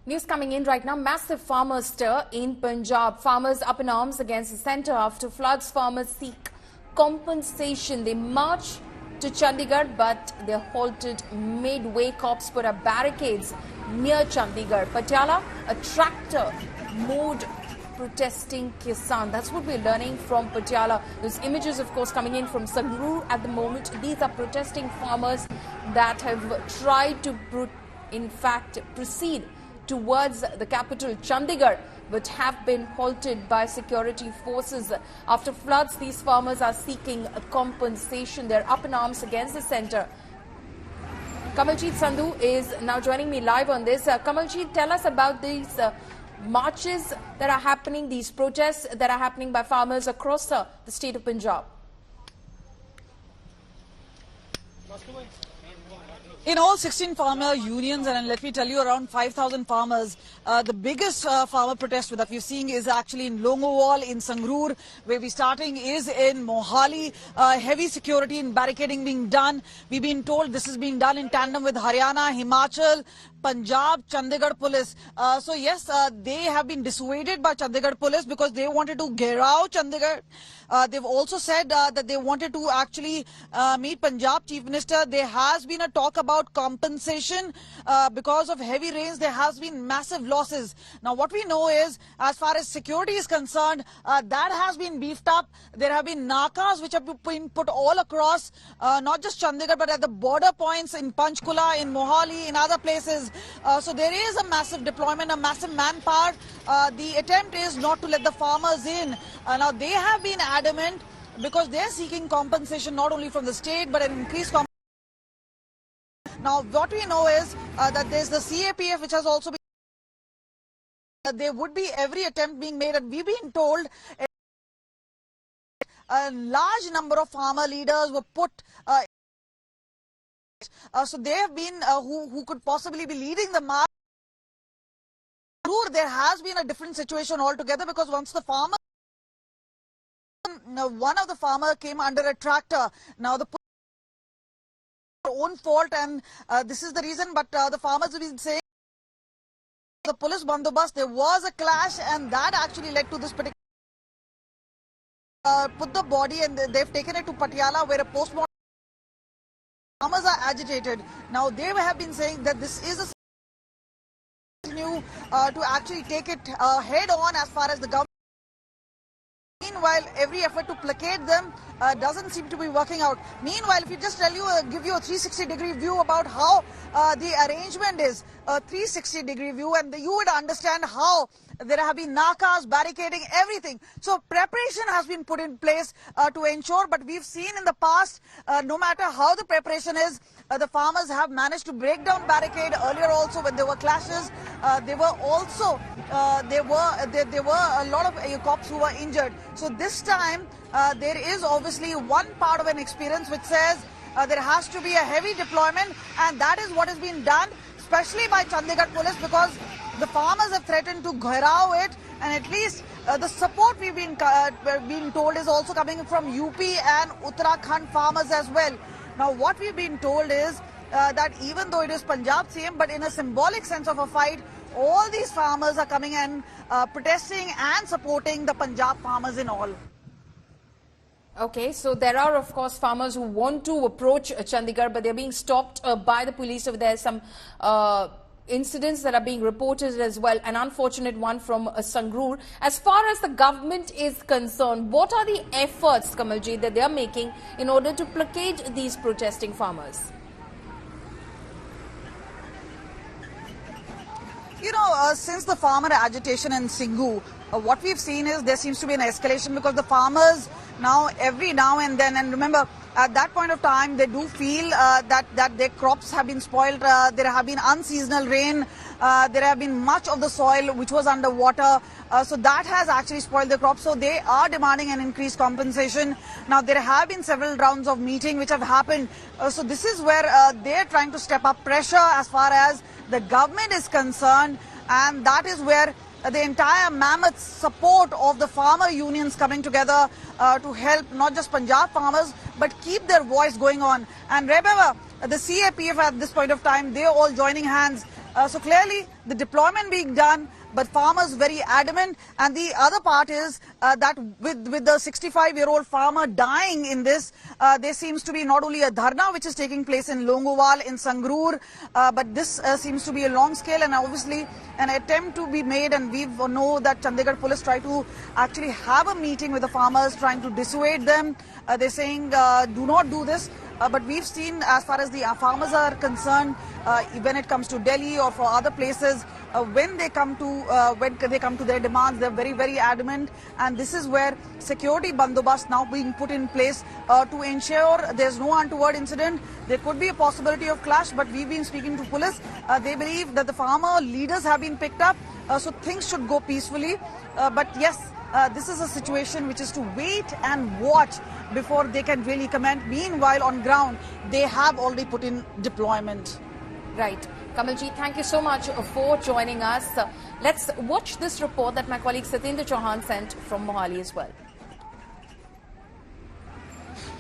News coming in right now. Massive farmer stir in Punjab. Farmers up in arms against the centre after floods. Farmers seek compensation. They march to Chandigarh, but they're halted midway. Cops put up barricades near Chandigarh. Patiala, a tractor mode protesting Kisan. That's what we're learning from Patiala. There's images, of course, coming in from Sangrur at the moment. These are protesting farmers that have tried to, in fact, proceed towards the capital, Chandigarh, but have been halted by security forces. After floods, these farmers are seeking a compensation. They're up in arms against the centre. Kamaljeet Sandhu is now joining me live on this. Kamaljeet, tell us about these marches that are happening, these protests that are happening by farmers across the state of Punjab. In all 16 farmer unions, and let me tell you, around 5,000 farmers, the biggest farmer protest that we're seeing is actually in Longowal, in Sangrur, where we're starting is in Mohali. Heavy security and barricading being done. We've been told this is being done in tandem with Haryana, Himachal, Punjab, Chandigarh police. So yes, they have been dissuaded by Chandigarh police because they wanted to gherao Chandigarh. They've also said that they wanted to actually meet Punjab Chief Minister. There has been a talk about compensation because of heavy rains. There has been massive losses. Now what we know is, as far as security is concerned, that has been beefed up. There have been nakas which have been put all across, not just Chandigarh, but at the border points in Panchkula, in Mohali, in other places. So there is a massive deployment, a massive manpower. The attempt is not to let the farmers in. Now they have been adamant because they are seeking compensation not only from the state but an increased compensation. Now what we know is that there's the CAPF which has also been, there would be every attempt being made, and we've been told a large number of farmer leaders were put so they have been who could possibly be leading the march. There has been a different situation altogether, because once the farmer, one of the farmer came under a tractor. Now the own fault, and this is the reason, but the farmers have been saying the police bandobast, there was a clash, and that actually led to this particular put the body, and they've taken it to Patiala where a postmortem. Farmers are agitated. Now they have been saying that this is a continue to actually take it head on as far as the government. Meanwhile, every effort to placate them doesn't seem to be working out. Meanwhile, if you just give you a 360-degree view about how the arrangement is, a 360-degree view, and you would understand how there have been nakas, barricading, everything. So preparation has been put in place to ensure, but we've seen in the past, no matter how the preparation is, the farmers have managed to break down barricade. Earlier also, when there were clashes, there were also there were a lot of cops who were injured. So this time there is obviously one part of an experience which says there has to be a heavy deployment, and that is what has been done, especially by Chandigarh police, because the farmers have threatened to gherao it, and at least the support we've been told is also coming from UP and Uttarakhand farmers as well. Now what we've been told is that even though it is Punjab CM, but in a symbolic sense of a fight, all these farmers are coming and protesting and supporting the Punjab farmers in all. Okay, so there are, of course, farmers who want to approach Chandigarh, but they're being stopped by the police. So there's some incidents that are being reported as well, an unfortunate one from Sangrur. As far as the government is concerned, what are the efforts, Kamalji, that they are making in order to placate these protesting farmers? You know, since the farmer agitation in Singhu, what we've seen is there seems to be an escalation, because the farmers now, every now and then, and remember, at that point of time, they do feel that their crops have been spoiled. There have been unseasonal rain. There have been much of the soil which was underwater. So that has actually spoiled the crops. So they are demanding an increased compensation. Now, there have been several rounds of meeting which have happened. So this is where they're trying to step up pressure as far as the government is concerned. And that is where the entire mammoth support of the farmer unions coming together to help not just Punjab farmers, but keep their voice going on. And remember, the CAPF at this point of time, they're all joining hands. So clearly the deployment being done, but farmers very adamant. And the other part is that with the 65-year-old farmer dying in this, there seems to be not only a dharna which is taking place in Longowal, in Sangrur, but this seems to be a long scale and obviously an attempt to be made. And we know that Chandigarh police try to actually have a meeting with the farmers, trying to dissuade them. They're saying do not do this. But we've seen, as far as the farmers are concerned, when it comes to Delhi or for other places, when they come to their demands, they're very, very adamant. And this is where security bandobast now being put in place to ensure there's no untoward incident. There could be a possibility of clash, but we've been speaking to police. They believe that the farmer leaders have been picked up, so things should go peacefully. But yes, this is a situation which is to wait and watch before they can really comment. Meanwhile, on ground, they have already put in deployment. Right. Kamalji, thank you so much for joining us. Let's watch this report that my colleague Satyendra Chauhan sent from Mohali as well.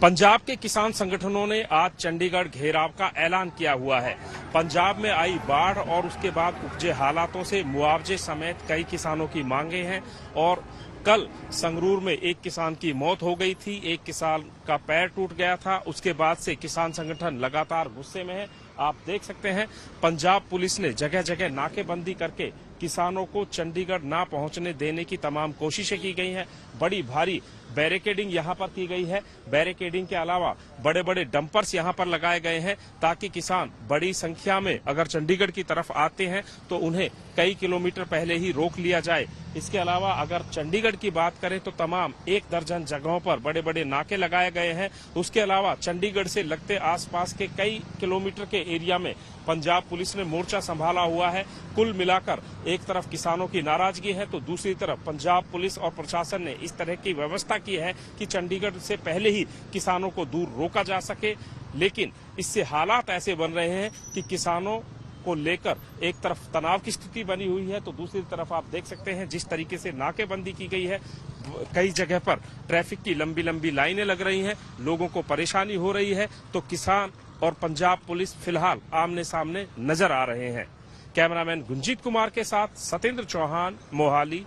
Punjab के किसान संगठनों ने आज चंडीगढ़ घेराव का ऐलान किया हुआ है। पंजाब में आई बाढ़ और उसके बाद उपजे हालातों से मुआवजे समेत कई किसानों की मांगे हैं और कल संगरूर में एक किसान की मौत हो गई थी, एक किसान का पैर टूट गया था। उसके बाद से किसान संगठन लगातार गुस्से में है। आप देख सकते हैं पंजाब पुलिस ने जगह जगह नाकेबंदी करके किसानों को चंडीगढ़ ना पहुंचने देने की तमाम कोशिशें की गई हैं। बड़ी भारी बैरिकेडिंग यहां पर की गई है। बैरिकेडिंग के अलावा बड़े बड़े डंपर्स यहां पर लगाए गए हैं ताकि किसान बड़ी संख्या में अगर चंडीगढ़ की तरफ आते हैं तो उन्हें कई किलोमीटर पहले ही रोक लिया जाए। इसके अलावा अगर चंडीगढ़ की बात करें तो तमाम 1 दर्जन जगहों पर बड़े बड़े नाके लगाए गए हैं। उसके अलावा चंडीगढ़ से लगते आसपास के कई किलोमीटर के एरिया में पंजाब पुलिस ने मोर्चा संभाला हुआ है। कुल मिलाकर एक तरफ किसानों की नाराजगी है तो दूसरी तरफ पंजाब पुलिस और प्रशासन ने इस तरह की व्यवस्था की है कि चंडीगढ़ से पहले ही किसानों को दूर रोका जा सके। लेकिन इससे हालात ऐसे बन रहे हैं कि किसानों को लेकर एक तरफ तनाव की स्थिति बनी हुई है तो दूसरी तरफ आप देख सकते हैं जिस तरीके से नाकेबंदी की गई है। कई जगह पर ट्रैफिक की लंबी लंबी लाइनें लग रही हैं, लोगों को परेशानी हो रही है। तो किसान और पंजाब पुलिस फिलहाल आमने सामने नजर आ रहे हैं। कैमरामैन गुंजीत कुमार के साथ सत्येंद्र चौहान, मोहाली।